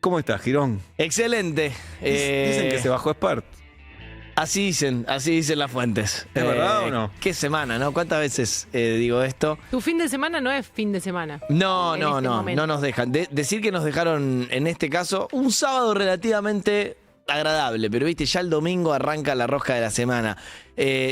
¿Cómo estás, Girón? Excelente. Dicen que se bajó Spert. Así dicen las fuentes. ¿Es verdad o no? Qué semana, ¿no? ¿Cuántas veces digo esto? Tu fin de semana no es fin de semana. No momento. nos dejan. Decir que nos dejaron, en este caso, un sábado relativamente agradable, pero viste, ya el domingo arranca la rosca de la semana.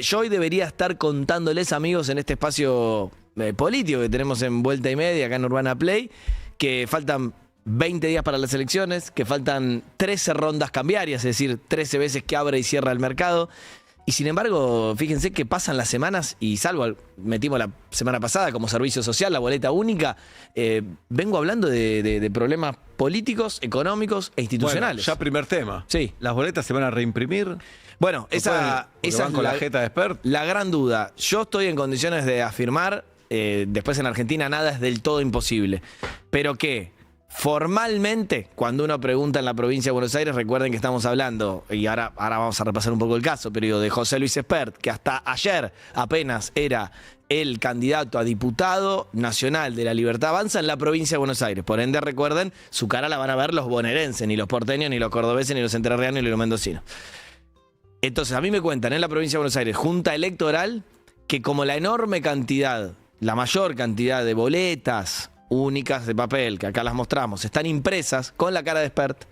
Yo hoy debería estar contándoles, amigos, en este espacio político que tenemos en Vuelta y Media, acá en Urbana Play, que faltan 20 días para las elecciones, que faltan 13 rondas cambiarias, es decir, 13 veces que abre y cierra el mercado. Y sin embargo, fíjense que pasan las semanas y salvo, metimos la semana pasada como servicio social, la boleta única, vengo hablando de problemas políticos, económicos e institucionales. Bueno, ya primer tema. Sí. ¿Las boletas se van a reimprimir? Bueno, esa es con la jeta de Spert. la gran duda. Yo estoy en condiciones de afirmar, después en Argentina nada es del todo imposible, pero que formalmente, cuando uno pregunta en la provincia de Buenos Aires, recuerden que estamos hablando, y ahora vamos a repasar un poco el caso, pero digo, de José Luis Spert, que hasta ayer apenas era el candidato a diputado nacional de La Libertad Avanza en la provincia de Buenos Aires. Por ende, recuerden, su cara la van a ver los bonaerenses, ni los porteños, ni los cordobeses, ni los entrerrianos, ni los mendocinos. Entonces, a mí me cuentan en la provincia de Buenos Aires, junta electoral, que como la enorme cantidad, la mayor cantidad de boletas únicas de papel, que acá las mostramos, están impresas con la cara de Spert,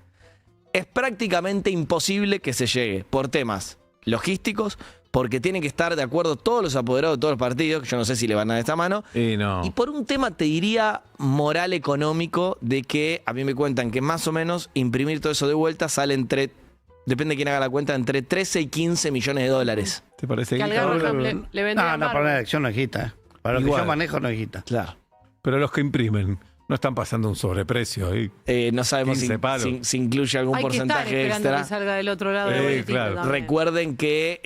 es prácticamente imposible que se llegue por temas logísticos, porque tienen que estar de acuerdo todos los apoderados de todos los partidos, que yo no sé si le van a dar esta mano, No. y por un tema, te diría, moral económico, de que a mí me cuentan que más o menos imprimir todo eso de vuelta sale entre, depende de quién haga la cuenta, entre 13 y 15 millones de dólares. ¿Te parece Que al guita? Garro le vendría No, para la elección no es guita. Para lo que Igual. yo manejo no es guita. Claro. Pero los que imprimen no están pasando un sobreprecio ahí. No sabemos 15 palos. si incluye algún Hay que estar porcentaje esperando extra. que salga del otro lado del boletito claro. también. Recuerden que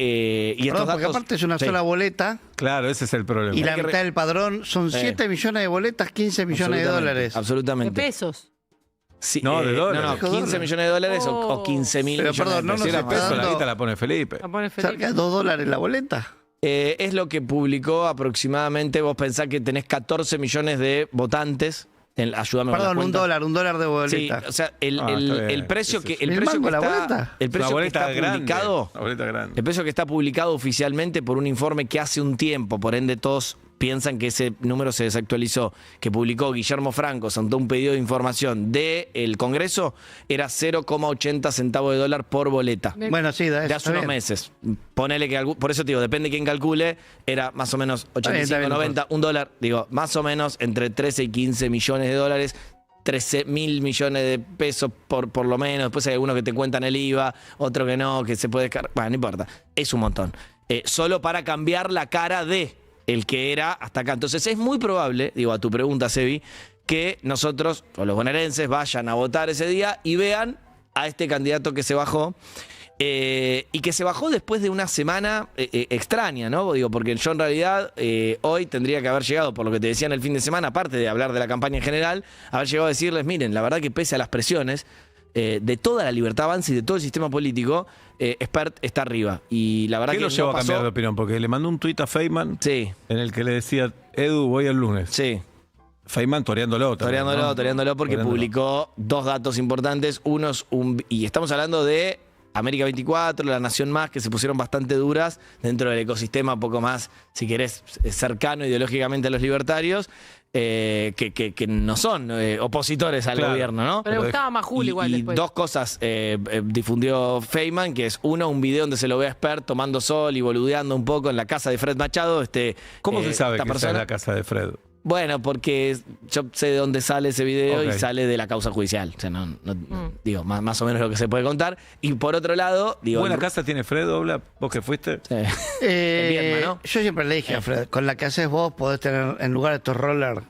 y estos Perdón, porque datos, aparte es una sí. sola boleta Claro, ese es el problema. y la que mitad del padrón son 7 millones de boletas, 15 millones de Absolutamente, dólares. De absolutamente. pesos. Sí, No, de dólares. No, 15 millones de dólares o 15 mil Pero, millones perdón, de no pesos. Si nos era peso, está la dando- guita la pone Felipe. La pone Felipe. Cerca de $2 la boleta. Es lo que publicó aproximadamente, vos pensás que tenés 14 millones de votantes. Ayúdame Perdón, con las cuentas. un dólar de Sí, boleta. o sea, el está bien. precio que, el ¿Mil precio que mangos la está, boleta? el precio Una que boleta está grande. publicado, Una boleta grande. el precio que está publicado oficialmente por un informe que hace un tiempo, por ende todos piensan que ese número se desactualizó, que publicó Guillermo Franco ante un pedido de información del Congreso, era 0,80 centavos de dólar por boleta. Bueno, sí, da eso. De hace está unos bien. meses. Ponele que, por eso te digo, depende de quién calcule, era más o menos 85, Está bien, 90, un dólar, digo, más o menos entre 13 y 15 millones de dólares. 13 mil millones de pesos por lo menos. Después hay algunos que te cuentan el IVA, otro que no, que se puede descargar. Bueno, no importa. Es un montón. Solo para cambiar la cara de el que era hasta acá. Entonces es muy probable, digo, a tu pregunta, Sebi, que nosotros, o los bonaerenses, vayan a votar ese día y vean a este candidato que se bajó. Y que se bajó después de una semana extraña, ¿no? Digo, porque yo en realidad hoy tendría que haber llegado, por lo que te decía en el fin de semana, aparte de hablar de la campaña en general, haber llegado a decirles, miren, la verdad que pese a las presiones de toda la Libertad Avanza y de todo el sistema político, Spert está arriba. Y la verdad ¿Qué que lo llevó no a cambiar pasó. de opinión? Porque le mandó un tuit a Feynman Sí, en el que le decía, Edu, voy el lunes. sí. Feynman toreándolo. también, ¿no? Toreándolo porque Toreándolo. publicó dos datos importantes. Uno es y estamos hablando de América 24, La Nación Más, que se pusieron bastante duras dentro del ecosistema, un poco más, si querés, cercano ideológicamente a los libertarios, que no son opositores al Claro. gobierno, ¿no? Pero le gustaba más Juli igual y después. dos cosas difundió Feynman, que es uno, un video donde se lo ve a Spert tomando sol y boludeando un poco en la casa de Fred Machado. ¿Cómo se sabe esta que esa persona? es la casa de Fred? Bueno, porque yo sé de dónde sale ese video Ok. y sale de la causa judicial. O sea, digo, más o menos lo que se puede contar. Y por otro lado, digo. ¿Buena casa tiene Fred, Obla? ¿Vos que fuiste? Sí. Viedma, ¿no? Yo siempre le dije a Fred, con la que haces vos podés tener, en lugar de estos rollers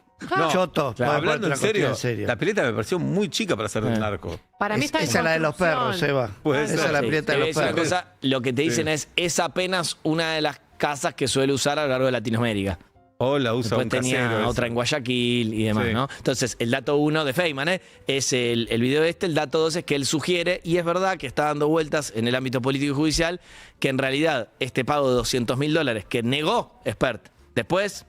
chotos, claro, podés Hablando ponerte en una cuestión serio, la pileta me pareció muy chica para ser un narco. Para mí está en Esa es la de los construcción. perros, Eva. Puede Esa ser. es la Sí, pileta de te voy a los decir una perros. cosa, lo que te dicen es apenas una de las casas que suele usar a lo largo de Latinoamérica. O la usa Después un tenía casero. otra en Guayaquil y demás, Sí. ¿no? Entonces, el dato 1 de Feynman es el video el dato 2 es que él sugiere, y es verdad que está dando vueltas en el ámbito político y judicial, que en realidad este pago de $200.000 que negó Spert, después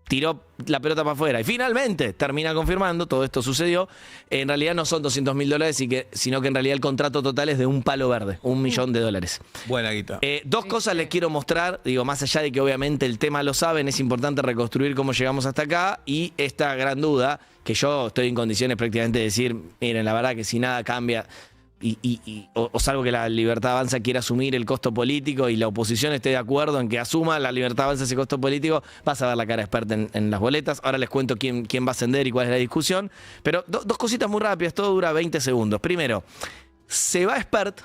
tiró la pelota para afuera y finalmente termina confirmando, todo esto sucedió, en realidad no son $200.000, sino que en realidad el contrato total es de un palo verde, $1 millón. Buena guita. Dos cosas les quiero mostrar, digo, más allá de que obviamente el tema lo saben, es importante reconstruir cómo llegamos hasta acá y esta gran duda, que yo estoy en condiciones prácticamente de decir, miren, la verdad que si nada cambia, o salvo que la Libertad Avanza quiera asumir el costo político y la oposición esté de acuerdo en que asuma la Libertad Avanza ese costo político, vas a ver la cara experta en las boletas. Ahora les cuento quién va a ascender y cuál es la discusión. Pero dos cositas muy rápidas, todo dura 20 segundos. Primero, se va Expert,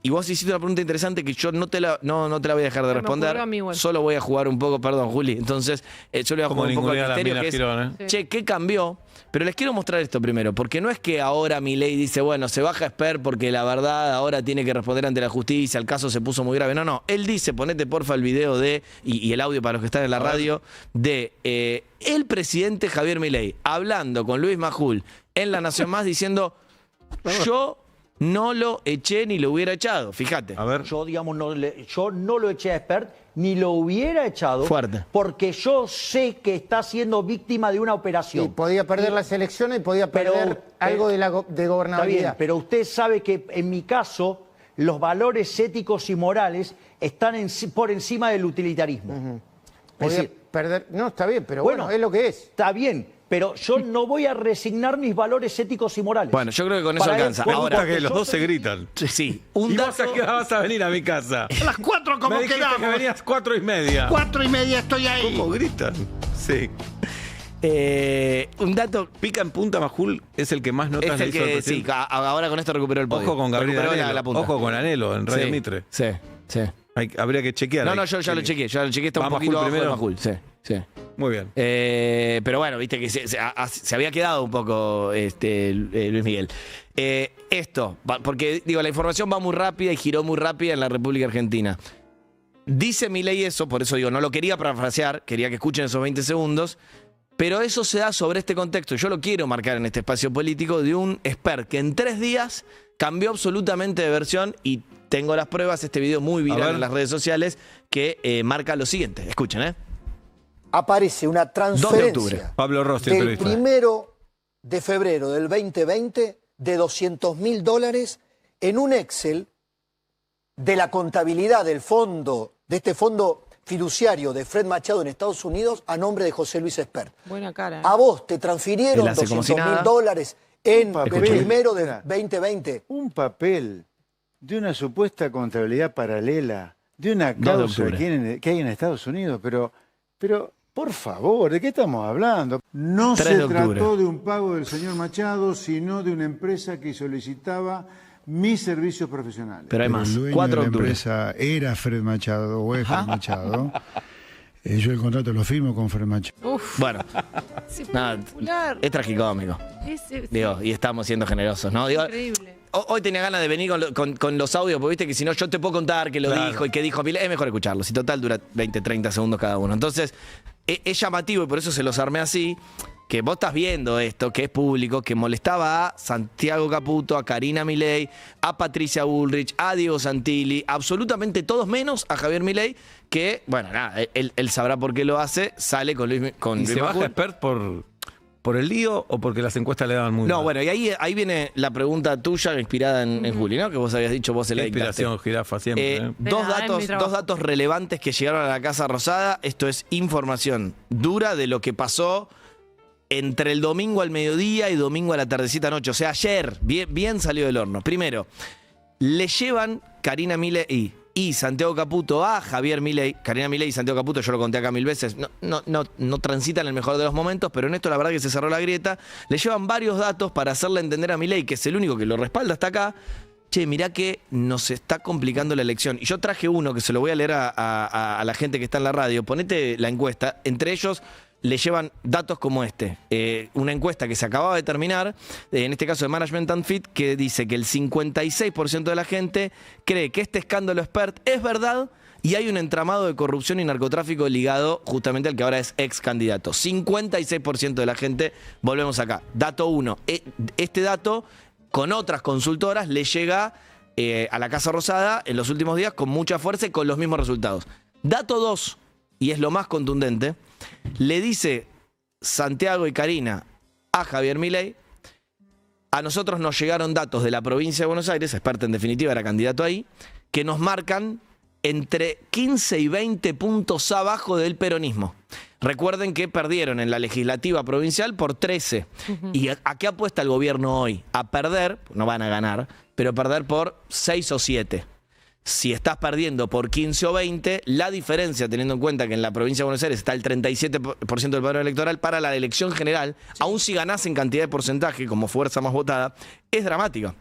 y vos hiciste una pregunta interesante que yo no te la voy a dejar de responder. A mí igual. Solo voy a jugar un poco, perdón, Juli. Entonces, yo le voy a jugar un poco al misterio, que es, Girón, Sí. che, ¿qué cambió? Pero les quiero mostrar esto primero, porque no es que ahora Milei dice, bueno, se baja Expert porque la verdad ahora tiene que responder ante la justicia, el caso se puso muy grave. No, él dice, ponete porfa el video y el audio para los que están en la radio, de el presidente Javier Milei hablando con Luis Majul en La Nación Más diciendo, yo no lo eché ni lo hubiera echado. Fíjate. A ver. Yo, digamos, yo no lo eché a Expert, ni lo hubiera echado. Fuerte. Porque yo sé que está siendo víctima de una operación. Y podía perder las elecciones y podía perder algo de Está bien, gobernabilidad. pero usted sabe que en mi caso los valores éticos y morales están por encima del utilitarismo. Es Podía decir, perder. No, está bien, pero bueno, es lo que es. Está bien, pero yo no voy a resignar mis valores éticos y morales. Bueno, yo creo que con eso Para él, alcanza. Me Ahora, gusta que los dos se gritan. sí, un ¿Y dato... vos a qué hora vas a venir a mi casa? A las 4 como Me dijiste quedamos. que venías 4:30. 4:30 estoy ahí. ¿Cómo gritan? Sí. un dato... Pica en punta, Majul es el que más notas Es le el hizo al que, sí, presidente. ahora con esto recuperó el podio. Ojo con Gabriel Recuperó Anelo. la punta. Ojo con Anelo en Radio Sí, Mitre. Sí. Habría que chequear. No, ahí. yo ya lo chequeé, está ¿Va un poquito Majul abajo de primero? Majul, sí. Muy bien. Pero bueno, viste que se había quedado un poco Luis Miguel. Porque digo, la información va muy rápida y giró muy rápida en la República Argentina. Dice Milei eso, por eso digo, no lo quería parafrasear, quería que escuchen esos 20 segundos, pero eso se da sobre este contexto, yo lo quiero marcar en este espacio político, de un expert que en 3 días cambió absolutamente de versión y tengo las pruebas, este video muy viral en las redes sociales que marca lo siguiente. Escuchen, Aparece una 2 de transferencia octubre. Pablo Rossi, el del periodista. 1 de febrero del 2020 de $200.000 en un Excel de la contabilidad del fondo, de este fondo fiduciario de Fred Machado en Estados Unidos a nombre de José Luis Espert. Buena cara. A vos te transfirieron Él hace como si nada. $200.000 en papel. el primero del 2020. Un papel de una supuesta contabilidad paralela, de una 2 de causa octubre. que hay en Estados Unidos, pero por favor, ¿de qué estamos hablando? No 3 se de octubre. trató de un pago del señor Machado, sino de una empresa que solicitaba mis servicios profesionales. Pero hay más. El dueño 4 de de la octubre. empresa era Fred Machado o es Fred Machado. Yo el contrato lo firmo con Fred Machado. Uf, Bueno, nada, espectacular. es tragicómico. Digo, y estamos siendo generosos, ¿no? Digo, Increíble. hoy tenía ganas de venir con los audios, porque viste que si no yo te puedo contar que lo dijo y que dijo Milei, es mejor escucharlo. Si total dura 20, 30 segundos cada uno. Entonces, es llamativo y por eso se los armé así, que vos estás viendo esto, que es público, que molestaba a Santiago Caputo, a Karina Milei, a Patricia Bullrich, a Diego Santilli, absolutamente todos menos a Javier Milei, que, bueno, nada, él sabrá por qué lo hace, sale con Luis ¿Y Luis se baja Majul. Expert por el lío o porque las encuestas le daban muy No, mal? bueno, y ahí viene la pregunta tuya inspirada en Juli, ¿no? Que vos habías dicho, vos se la Qué dictaste. inspiración, jirafa, siempre. ¿eh? De nada, es mi trabajo. Dos datos relevantes que llegaron a la Casa Rosada. Esto es información dura de lo que pasó entre el domingo al mediodía y domingo a la tardecita noche. O sea, ayer, bien salió del horno. Primero, le llevan Karina Milei y Santiago Caputo a Javier Milei. Karina Milei y Santiago Caputo, yo lo conté acá 1000 veces, no transitan el mejor de los momentos, pero en esto la verdad que se cerró la grieta. Le llevan varios datos para hacerle entender a Milei, que es el único que lo respalda hasta acá. Che, mirá que nos está complicando la elección. Y yo traje uno que se lo voy a leer a la gente que está en la radio. Ponete la encuesta. Entre ellos le llevan datos como este. Una encuesta que se acababa de terminar, en este caso de Management and Fit, que dice que el 56% de la gente cree que este escándalo Expert es verdad y hay un entramado de corrupción y narcotráfico ligado justamente al que ahora es ex candidato. 56% de la gente, volvemos acá. Dato 1. Este dato, con otras consultoras, le llega a la Casa Rosada en los últimos días con mucha fuerza y con los mismos resultados. Dato 2. y es lo más contundente, le dice Santiago y Karina a Javier Milei: a nosotros nos llegaron datos de la provincia de Buenos Aires, Spert en definitiva era candidato ahí, que nos marcan entre 15 y 20 puntos abajo del peronismo. Recuerden que perdieron en la legislativa provincial por 13. ¿Y a qué apuesta el gobierno hoy? A perder, no van a ganar, pero perder por 6 o 7. Si estás perdiendo por 15 o 20, la diferencia, teniendo en cuenta que en la provincia de Buenos Aires está el 37% del padrón electoral para la elección general, aun si ganás en cantidad de porcentaje como fuerza más votada, es dramática.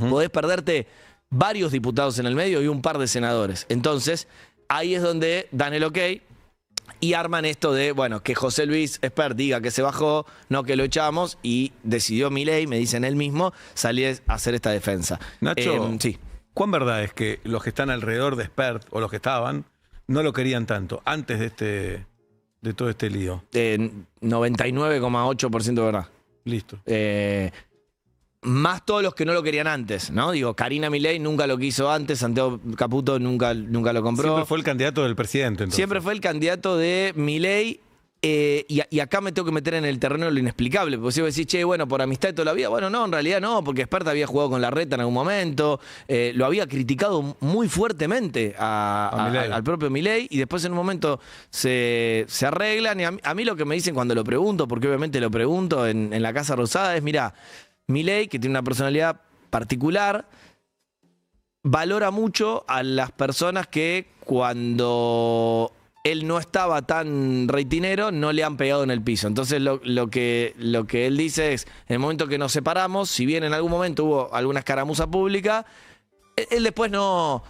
Podés perderte varios diputados en el medio y un par de senadores. Entonces, ahí es donde dan el ok y arman esto de, bueno, que José Luis Spert diga que se bajó, no que lo echamos, y decidió Milei, me dicen él mismo, salir a hacer esta defensa. Nacho, sí. ¿Cuán verdad es que los que están alrededor de Spert, o los que estaban, no lo querían tanto antes de todo este lío? 99,8% de verdad. Listo. Más todos los que no lo querían antes, ¿no? Digo, Karina Milei nunca lo quiso antes, Santiago Caputo nunca lo compró. Siempre fue el candidato del presidente, entonces. Siempre fue el candidato de Milei. Y acá me tengo que meter en el terreno de lo inexplicable, porque si vos decís, che, bueno, por amistad de toda la vida, bueno, no, en realidad no, porque Spert había jugado con Larreta en algún momento, lo había criticado muy fuertemente al propio Milei, y después en un momento se arreglan, y a mí lo que me dicen cuando lo pregunto, porque obviamente lo pregunto en la Casa Rosada, es, mirá, Milei, que tiene una personalidad particular, valora mucho a las personas que cuando él no estaba tan reitinero, no le han pegado en el piso. Entonces lo que él dice es, en el momento que nos separamos, si bien en algún momento hubo alguna escaramuza pública, él después no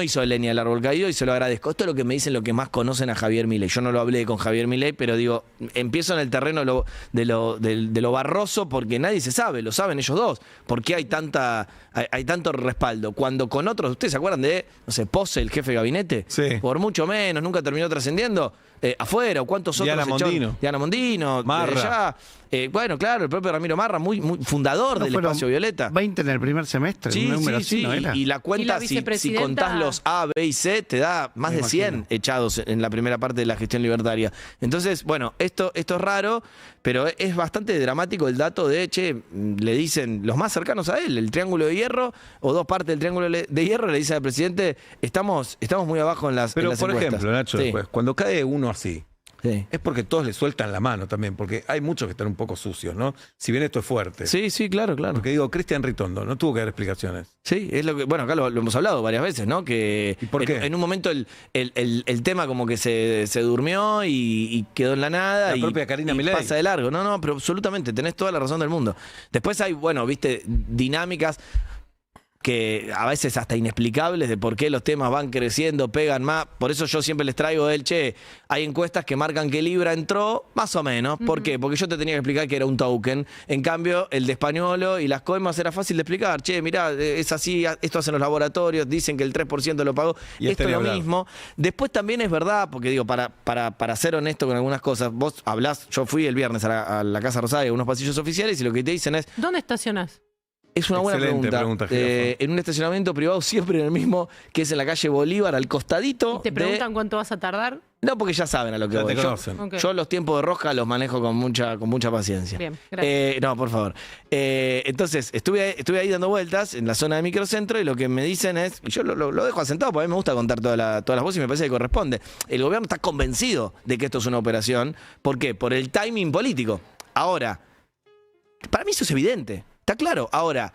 hizo leña del árbol caído, y se lo agradezco. Esto es lo que me dicen los que más conocen a Javier Milei. Yo no lo hablé con Javier Milei, pero digo, empiezo en el terreno de lo barroso, porque nadie se sabe, lo saben ellos dos. ¿Por qué hay tanto respaldo? Cuando con otros, ¿ustedes se acuerdan de, no sé, Pose, el jefe de gabinete? Sí. Por mucho menos, nunca terminó trascendiendo. Afuera, o cuántos otros. Diana Mondino. Marra. Bueno, claro, el propio Ramiro Marra, muy fundador del Espacio Violeta. 20 en el primer semestre, Sí, un número así, ¿no era? Y la cuenta, si contás los A, B y C, te da más de 100 echados en la primera parte de la gestión libertaria. Entonces, bueno, esto es raro, pero es bastante dramático el dato de, che, le dicen los más cercanos a él, el Triángulo de Hierro, o dos partes del Triángulo de Hierro, le dicen al presidente, estamos muy abajo en las Pero, en las por encuestas. ejemplo, Nacho, después, cuando cae uno así, Sí. es porque todos le sueltan la mano también, porque hay muchos que están un poco sucios, ¿no? Si bien esto es fuerte. Sí, claro. Porque digo, Cristian Ritondo no tuvo que dar explicaciones. Sí, es lo que, bueno, acá lo hemos hablado varias veces, ¿no? Que ¿Y por qué? En un momento el tema como que se durmió y quedó en la nada. La propia Karina Milei. Pasa de largo. No, pero absolutamente, tenés toda la razón del mundo. Después hay, bueno, viste, dinámicas que a veces hasta inexplicables de por qué los temas van creciendo, pegan más. Por eso yo siempre les traigo hay encuestas que marcan que Libra entró más o menos. ¿Por qué? Porque yo te tenía que explicar que era un token. En cambio, el de Españolo y las coimas era fácil de explicar. Che, mirá, es así, esto hacen los laboratorios, dicen que el 3% lo pagó. Y esto es lo mismo. Después también es verdad, porque digo, para ser honesto con algunas cosas, vos hablás, yo fui el viernes a la Casa Rosada y a unos pasillos oficiales, y lo que te dicen es, ¿Dónde estacionás? es una buena Excelente pregunta. Jirafa. En un estacionamiento privado, siempre en el mismo, que es en la calle Bolívar, al costadito. ¿Te preguntan cuánto vas a tardar? No, porque ya saben a lo que Ya voy. te conocen. Ok. Yo los tiempos de rosca los manejo con mucha paciencia. Bien, gracias. No, por favor. Entonces, estuve ahí dando vueltas en la zona de microcentro, y lo que me dicen es, y yo lo dejo asentado porque a mí me gusta contar todas las voces y me parece que corresponde. El gobierno está convencido de que esto es una operación. ¿Por qué? Por el timing político. Ahora, para mí eso es evidente. Está claro. Ahora,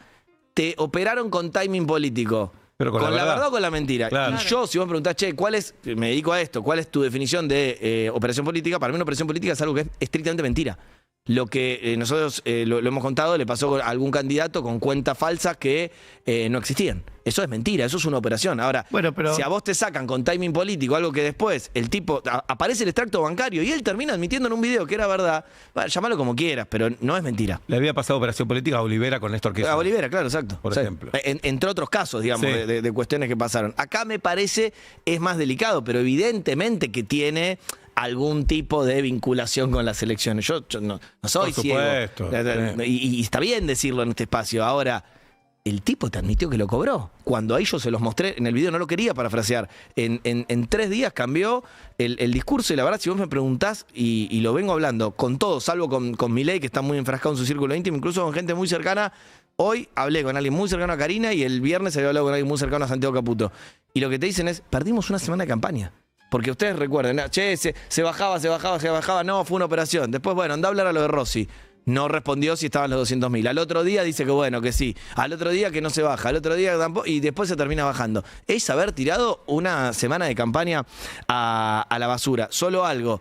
te operaron con timing político. Pero ¿Con la verdad o con la mentira? Claro. Y yo, si vos me preguntás, che, me dedico a esto, ¿cuál es tu definición de operación política? Para mí una operación política es algo que es estrictamente mentira. Lo que nosotros lo hemos contado, le pasó a algún candidato con cuentas falsas que no existían. Eso es mentira, eso es una operación. Ahora, Bueno, pero- si a vos te sacan con timing político algo que después el tipo aparece el extracto bancario y él termina admitiendo en un video que era verdad, bueno, llámalo como quieras, pero no es mentira. Le había pasado operación política a Olivera con Néstor Kirchner. A Olivera, claro, exacto. Por ejemplo. Entre otros casos, digamos, Sí. de cuestiones que pasaron. Acá me parece es más delicado, pero evidentemente que tiene algún tipo de vinculación con las elecciones. Yo no soy Por ciego. supuesto, sí. Y está bien decirlo en este espacio. Ahora, El tipo te admitió que lo cobró. Cuando ahí yo se los mostré en el video, no lo quería parafrasear. En 3 días cambió el discurso y la verdad, si vos me preguntás, y lo vengo hablando con todos, salvo con Milei, que está muy enfrascado en su círculo íntimo, incluso con gente muy cercana. Hoy hablé con alguien muy cercano a Karina y el viernes había hablado con alguien muy cercano a Santiago Caputo. Y lo que te dicen es, perdimos una semana de campaña. Porque ustedes recuerden, che, se bajaba, no, fue una operación. Después, bueno, anda a hablar a lo de Rossi. No respondió si estaban los 200.000. Al otro día dice que bueno, que sí. Al otro día que no se baja. Al otro día tampoco. Y después se termina bajando. Es haber tirado una semana de campaña a la basura. Solo algo.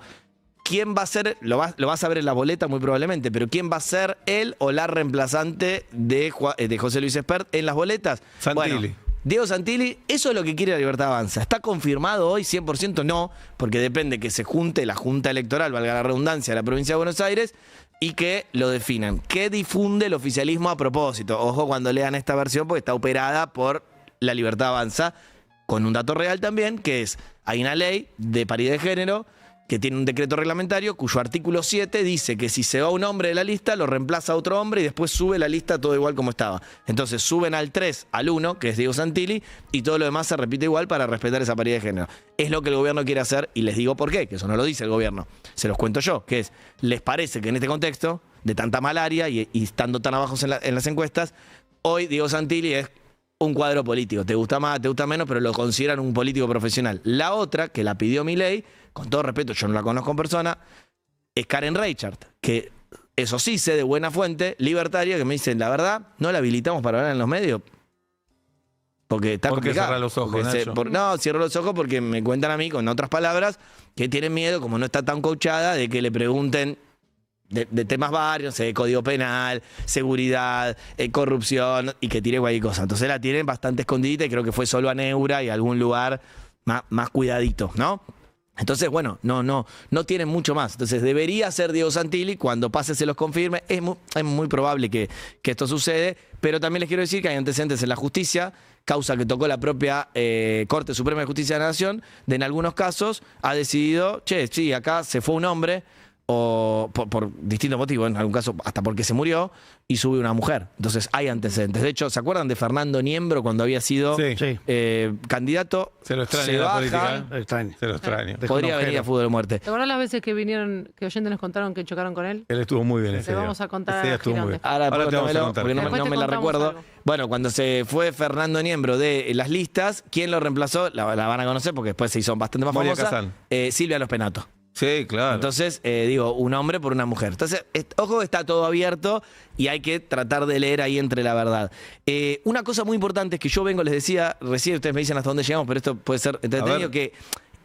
¿Quién va a ser? Lo vas a ver en la boleta muy probablemente, pero ¿quién va a ser él o la reemplazante de José Luis Espert en las boletas? Santilli. Bueno, Diego Santilli, eso es lo que quiere la Libertad Avanza. ¿Está confirmado hoy 100%? No, porque depende que se junte la Junta Electoral, valga la redundancia, de la provincia de Buenos Aires, y que lo definan. ¿Qué difunde el oficialismo a propósito? Ojo cuando lean esta versión, porque está operada por la Libertad Avanza, con un dato real también, que es, hay una ley de paridad de género que tiene un decreto reglamentario cuyo artículo 7 dice que si se va un hombre de la lista, lo reemplaza a otro hombre y después sube la lista todo igual como estaba. Entonces suben al 3, al 1, que es Diego Santilli, y todo lo demás se repite igual para respetar esa paridad de género. Es lo que el gobierno quiere hacer y les digo por qué, que eso no lo dice el gobierno, se los cuento yo, que es, les parece que en este contexto de tanta malaria y estando tan abajo en las encuestas, hoy Diego Santilli es un cuadro político. Te gusta más, te gusta menos, pero lo consideran un político profesional. La otra, que la pidió Milei, con todo respeto, yo no la conozco en persona, es Karen Reichert, que eso sí sé de buena fuente, libertaria, que me dicen, la verdad, no la habilitamos para hablar en los medios. Porque está complicado. Cerrar los ojos, no, cierro los ojos porque me cuentan a mí, con otras palabras, que tienen miedo, como no está tan coachada, de que le pregunten de temas varios, código penal, seguridad, corrupción, y que tire cualquier cosa. Entonces la tienen bastante escondidita y creo que fue solo a Neura y a algún lugar más cuidadito, ¿no? Entonces, bueno, no tienen mucho más. Entonces debería ser Diego Santilli, cuando pase se los confirme. Es muy probable que esto sucede, pero también les quiero decir que hay antecedentes en la justicia, causa que tocó la propia Corte Suprema de Justicia de la Nación, de en algunos casos ha decidido, sí, acá se fue un hombre, o por distintos motivos, en algún caso hasta porque se murió, y sube una mujer. Entonces hay antecedentes. De hecho, ¿se acuerdan de Fernando Niembro cuando había sido candidato? Se lo extraña se la baja, política. Se lo extraña. Podría venir a Fútbol de Muerte. ¿Te acuerdas las veces que vinieron, que oyentes nos contaron que chocaron con él? Él estuvo muy bien ese Te día. vamos a contar Ese día estuvo muy bien. Ahora te vamos a contar. porque no Después me te la contamos recuerdo. algo. Bueno, cuando se fue Fernando Niembro de las listas, ¿quién lo reemplazó? La van a conocer porque después se hizo bastante más Moria famosa. Kazan. Silvia Los Penato. Sí, claro. Entonces, digo, un hombre por una mujer. Entonces, ojo, está todo abierto y hay que tratar de leer ahí entre la verdad. Una cosa muy importante es que yo vengo, les decía, recién ustedes me dicen hasta dónde llegamos, pero esto puede ser entretenido, que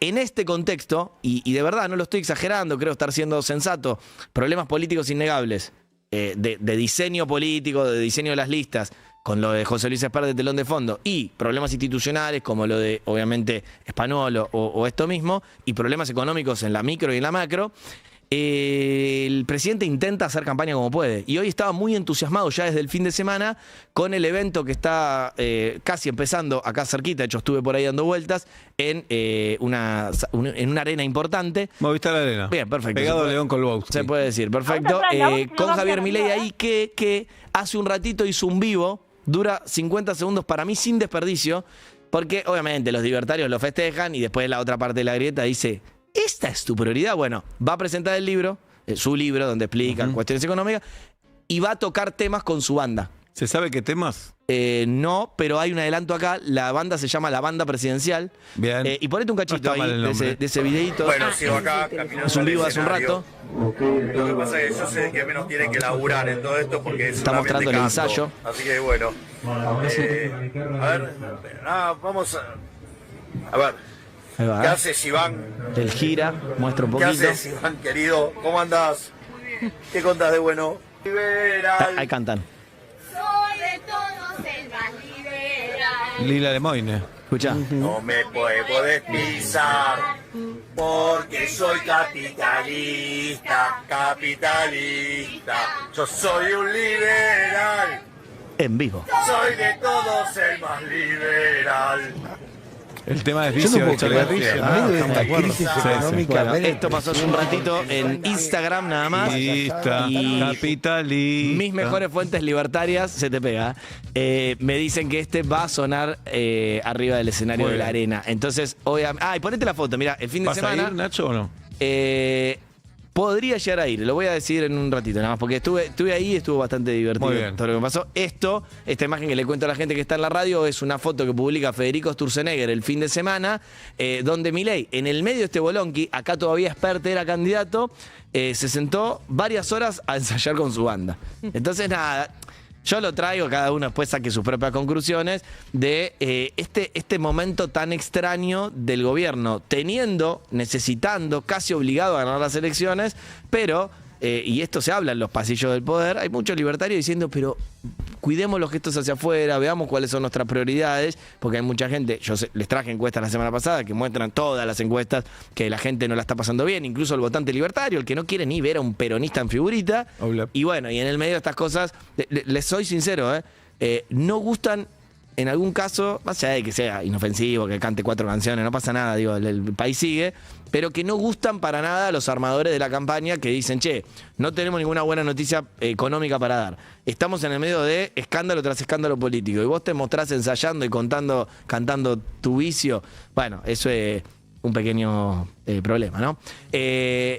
en este contexto, y de verdad no lo estoy exagerando, creo estar siendo sensato, problemas políticos innegables, de diseño político, de diseño de las listas, con lo de José Luis Espert de telón de fondo, y problemas institucionales como lo de, obviamente, Spanola o esto mismo, y problemas económicos en la micro y en la macro, el presidente intenta hacer campaña como puede. Y hoy estaba muy entusiasmado ya desde el fin de semana con el evento que está casi empezando acá cerquita. De hecho, estuve por ahí dando vueltas en una arena importante. Movistar Arena. Bien, perfecto. Pegado a León Kolbowski. Se puede decir, perfecto. Con Javier Milei ahí que hace un ratito hizo un vivo. Dura 50 segundos para mí sin desperdicio, porque obviamente los libertarios lo festejan y después la otra parte de la grieta dice, ¿esta es tu prioridad? Bueno, va a presentar el libro, su libro, donde explica cuestiones económicas, y va a tocar temas con su banda. ¿Se sabe qué temas? No, pero hay un adelanto acá. La banda se llama La Banda Presidencial. Bien. Y ponete un cachito No está mal el ahí nombre. de ese videíto. Bueno, sigo acá caminando. Es un al vivo hace un escenario. rato. Lo que pasa es que yo sé que menos tiene que laburar en todo esto porque es Está solamente mostrando el canto. ensayo. Así que bueno. A ver, vamos a ver. Ahí va, ¿Qué haces, Iván? El gira, muestra un ¿Qué poquito. haces, Iván, querido? ¿Cómo andás? ¿Qué contás de bueno? Liberal. Ahí cantan. Soy de todos el más liberal. Lila Lemoyne. Escuchá. No me podés pisar porque soy capitalista. Yo soy un liberal. En vivo. Soy de todos el más liberal. El tema es Yo no vicio puedo de Charlie creer, García. en medio de Estamos esta de acuerdo. crisis Sí, sí. económica. Bueno, esto pasó hace un ratito en Instagram nada más. Capitalista, Y capitalista. mis mejores fuentes libertarias, se te pega, me dicen que este va a sonar arriba del escenario Muy de la bien. arena. Entonces, obviamente. Y ponete la foto, mira, el fin de ¿Vas semana. a ir, Nacho, o no? Podría llegar a ir, lo voy a decir en un ratito nada más, porque estuve ahí y estuvo bastante divertido Muy bien. todo lo que pasó. Esta imagen que le cuento a la gente que está en la radio, es una foto que publica Federico Sturzenegger el fin de semana, donde Milei, en el medio de este bolonqui, acá todavía Spert era candidato, se sentó varias horas a ensayar con su banda. Entonces, nada. Yo lo traigo, cada uno después saque sus propias conclusiones de este momento tan extraño del gobierno, necesitando, casi obligado a ganar las elecciones, pero, y esto se habla en los pasillos del poder, hay muchos libertarios diciendo, pero cuidemos los gestos hacia afuera, veamos cuáles son nuestras prioridades, porque hay mucha gente, les traje encuestas la semana pasada que muestran todas las encuestas que la gente no la está pasando bien, incluso el votante libertario, el que no quiere ni ver a un peronista en figurita. Obvio. Y bueno, y en el medio de estas cosas, les soy sincero, no gustan en algún caso, más allá de que sea inofensivo, que cante 4 canciones, no pasa nada, digo, el país sigue, pero que no gustan para nada a los armadores de la campaña que dicen, che, no tenemos ninguna buena noticia económica para dar. Estamos en el medio de escándalo tras escándalo político y vos te mostrás ensayando y cantando tu vicio. Bueno, eso es un pequeño problema, ¿no?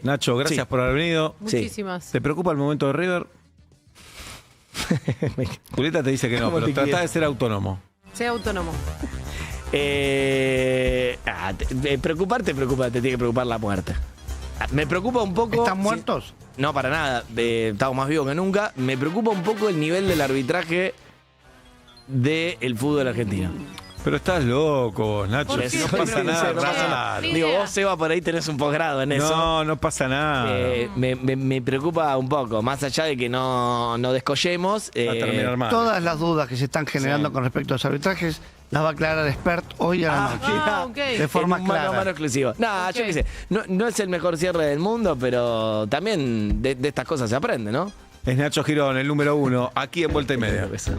Nacho, gracias sí. por haber venido. Muchísimas. ¿Te preocupa el momento de River? Julieta te dice que no, ¿Cómo pero te trata quiero? de ser autónomo. Sea autónomo. Preocupar te preocupa, te tiene que preocupar la muerte. Me preocupa un poco. ¿Están muertos? No, para nada. Estamos más vivos que nunca. Me preocupa un poco el nivel del arbitraje del fútbol argentino. Pero estás loco, Nacho. ¿Por qué? No pasa nada. No pasa nada. Ni Digo, idea. vos, Seba, por ahí tenés un posgrado en eso. No pasa nada. Me preocupa un poco. Más allá de que no descollemos. Va a terminar mal. Todas las dudas que se están generando con respecto a los arbitrajes las va a aclarar Spert hoy a la noche. Ah, ok. De forma en un mano a clara. mano exclusivo. No, Ok. yo qué sé. No es el mejor cierre del mundo, pero también de estas cosas se aprende, ¿no? Es Nacho Girón, el número 1, aquí en Vuelta y Media. Eso.